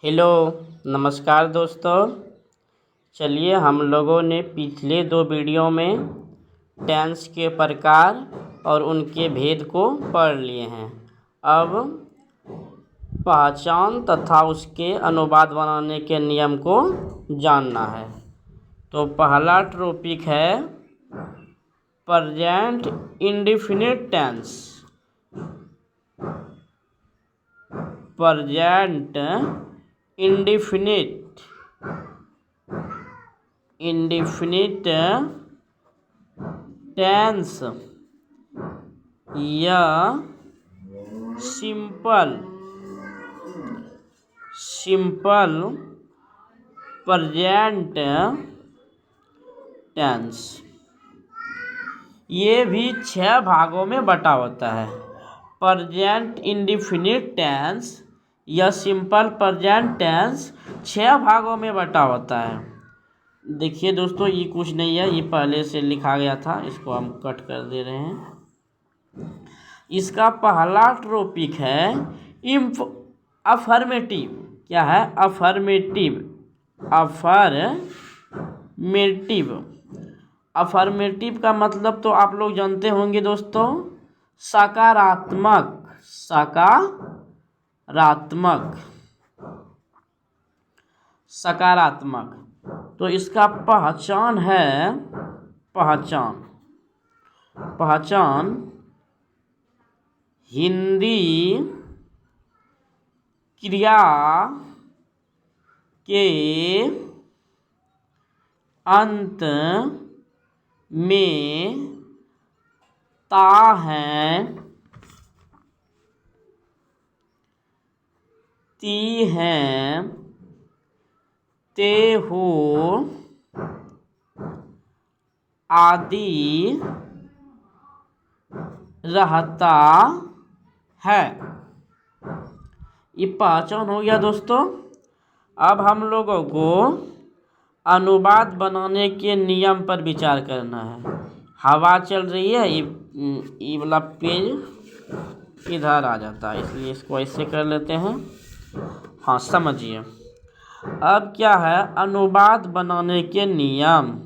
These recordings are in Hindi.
हेलो, नमस्कार दोस्तों। चलिए हम लोगों ने पिछले 2 वीडियो में टेंस के प्रकार और उनके भेद को पढ़ लिए हैं। अब पहचान तथा उसके अनुवाद बनाने के नियम को जानना है। तो पहला टॉपिक है present indefinite tense. Present indefinite tense या सिंपल प्रेजेंट टेंस, ये भी 6 भागों में बटा होता है। प्रेजेंट इंडेफिनिट टेंस या सिंपल प्रेजेंट टेंस 6 भागों में बटा होता है। देखिए दोस्तों, ये कुछ नहीं है, ये पहले से लिखा गया था, इसको हम कट कर दे रहे हैं। इसका पहला टॉपिक है अफर्मेटिव। क्या है? अफर्मेटिव का मतलब तो आप लोग जानते होंगे दोस्तों, सकारात्मक। तो इसका पहचान है पहचान हिंदी क्रिया के अंत में ता है, ती है, ते हो आदि रहता है। ये पहचान हो गया दोस्तों। अब हम लोगों को अनुवाद बनाने के नियम पर विचार करना है। हवा चल रही है, ये वाला पेज इधर आ जाता है, इसलिए इसको ऐसे कर लेते हैं। हाँ, समझिए। अब क्या है अनुवाद बनाने के नियम।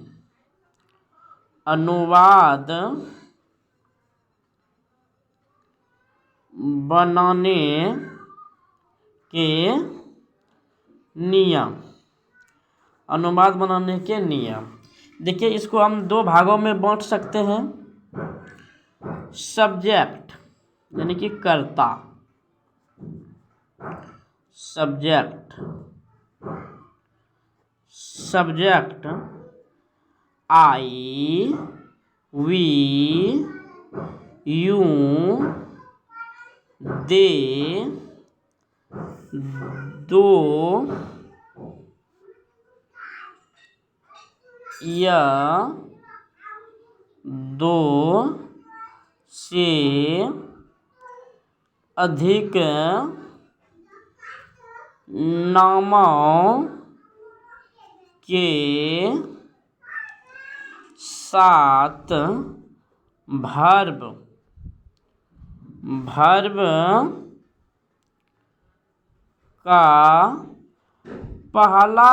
अनुवाद बनाने के नियम। अनुवाद बनाने के नियम, देखिए इसको हम 2 भागों में बांट सकते हैं। सब्जेक्ट यानी कि कर्ता, सब्जेक्ट आई, वी, यू, दे, दो, या, दो से अधिक नामों के साथ वर्ब का पहला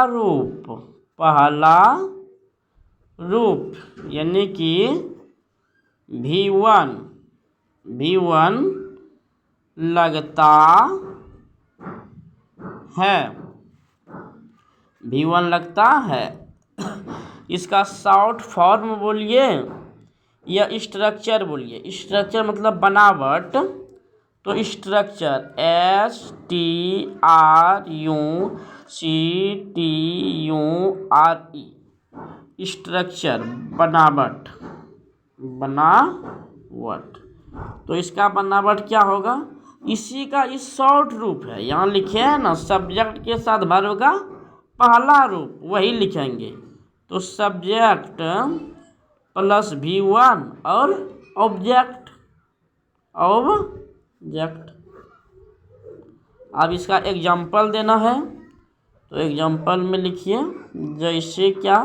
रूप यानी कि V1 लगता है। इसका शॉर्ट फॉर्म बोलिए या स्ट्रक्चर बोलिए। स्ट्रक्चर मतलब बनावट, तो स्ट्रक्चर STRUCTURE, स्ट्रक्चर बनावट। तो इसका बनावट क्या होगा? इसी का इस शॉर्ट रूप है, यहाँ लिखे हैं ना, सब्जेक्ट के साथ वर्ब का पहला रूप, वही लिखेंगे। तो सब्जेक्ट प्लस V1 और ऑब्जेक्ट। अब इसका एग्जाम्पल देना है, तो एग्जाम्पल में लिखिए, जैसे क्या,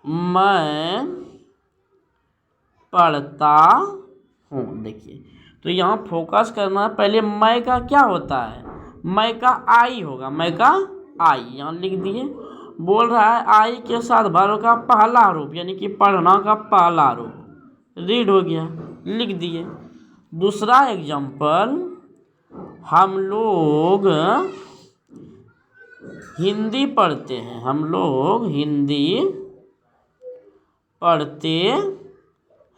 मैं पढ़ता हूँ। देखिए, तो यहाँ फोकस करना है, पहले मैं का क्या होता है? मैं का आई होगा, मैं का आई यहाँ लिख दिए। बोल रहा है आई के साथ वर्ब का पहला रूप यानी कि पढ़ना का पहला रूप रीड हो गया, लिख दिए। दूसरा एग्जाम्पल, हम लोग हिंदी पढ़ते हैं, हम लोग हिंदी पढ़ते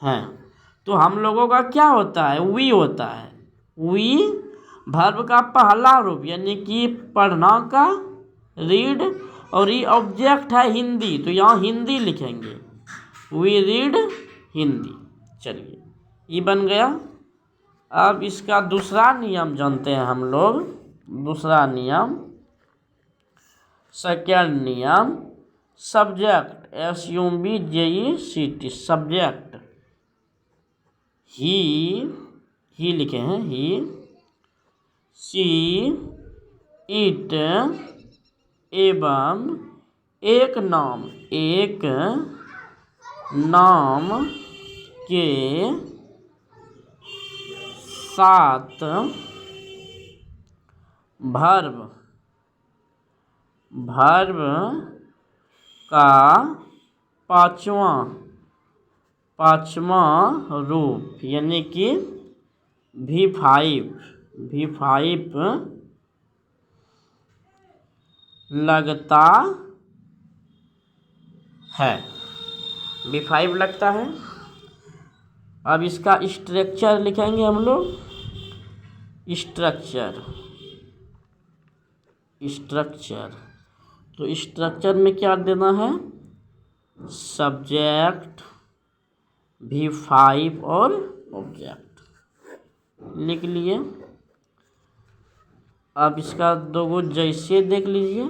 हैं। तो हम लोगों का क्या होता है, वी होता है। वी वर्ब का पहला रूप यानी कि पढ़ना का रीड, और ये ऑब्जेक्ट है हिंदी, तो यहाँ हिंदी लिखेंगे, वी रीड हिंदी। चलिए ये बन गया। अब इसका दूसरा नियम जानते हैं हम लोग। दूसरा नियम, सेकेंड नियम, सब्जेक्ट SUBJECT सब्जेक्ट। ही लिखे हैं, ही, सी, इट एवं एक नाम के साथ वर्ब का पांचवा रूप यानी कि V5 लगता है, V5 लगता है। अब इसका स्ट्रक्चर लिखेंगे हम लोग। स्ट्रक्चर तो स्ट्रक्चर में क्या देना है, सब्जेक्ट V5 और ऑब्जेक्ट लिख लिए। अब इसका दो जैसे देख लीजिए,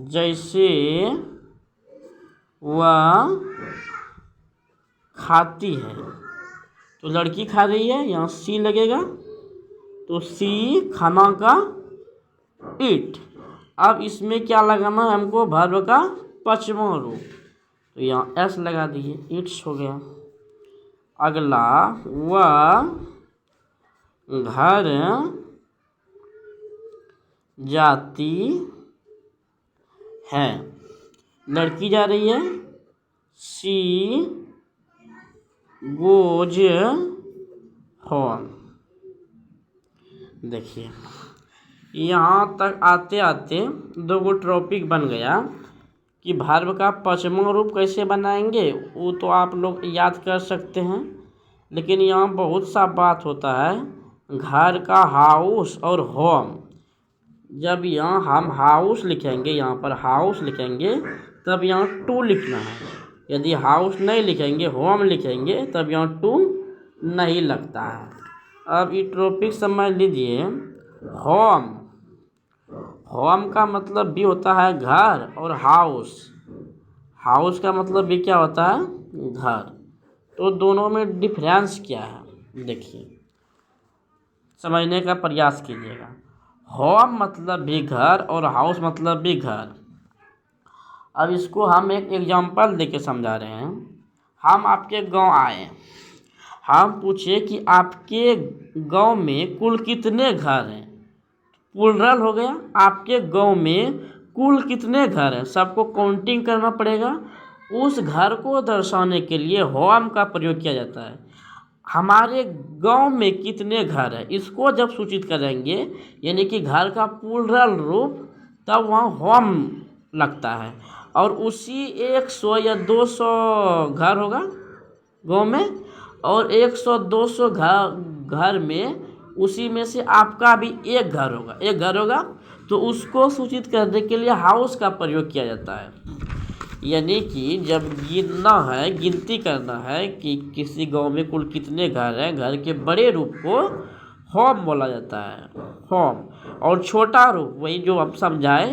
जैसे वह खाती है, तो लड़की खा रही है, यहाँ सी लगेगा, तो सी खाना का ईट। अब इसमें क्या लगाना है हमको, वर्ब का पांचवा रूप, तो यहाँ एस लगा दिए, ईट्स हो गया। अगला, वह घर जाती है, लड़की जा रही है, सी गोज होम। देखिए यहाँ तक आते आते दो टॉपिक बन गया कि वर्ब का पांचवा रूप कैसे बनाएंगे, वो तो आप लोग याद कर सकते हैं। लेकिन यहाँ बहुत सा बात होता है, घर का हाउस और होम। जब यहाँ हम हाउस लिखेंगे, यहाँ पर हाउस लिखेंगे, तब यहाँ टू लिखना है। यदि हाउस नहीं लिखेंगे, होम लिखेंगे, तब यहाँ टू नहीं लगता है। अब ये टॉपिक समझ लीजिए। होम का भी भी होता है घर, और हाउस का भी क्या होता है, घर। तो दोनों में डिफरेंस क्या है, देखिए समझने का प्रयास कीजिएगा। होम भी घर और हाउस भी घर। अब इसको हम एक एग्जांपल देके समझा रहे हैं। हम आपके गांव आए, हम पूछे कि आपके गांव में कुल कितने घर हैं, प्लूरल हो गया। आपके गांव में कुल कितने घर हैं, सबको काउंटिंग करना पड़ेगा। उस घर को दर्शाने के लिए होम का प्रयोग किया जाता है। हमारे गांव में कितने घर हैं, इसको जब सूचित करेंगे यानी कि घर का प्लूरल रूप, तब वहाँ होम लगता है। और उसी 100 या 200 घर होगा गांव में, और 100-200 घर में उसी में से आपका भी एक घर होगा, तो उसको सूचित करने के लिए हाउस का प्रयोग किया जाता है। यानी कि जब गिनती करना है कि किसी गांव में कुल कितने घर हैं, घर के बड़े रूप को होम बोला जाता है, होम। और छोटा रूप वही जो हम समझाए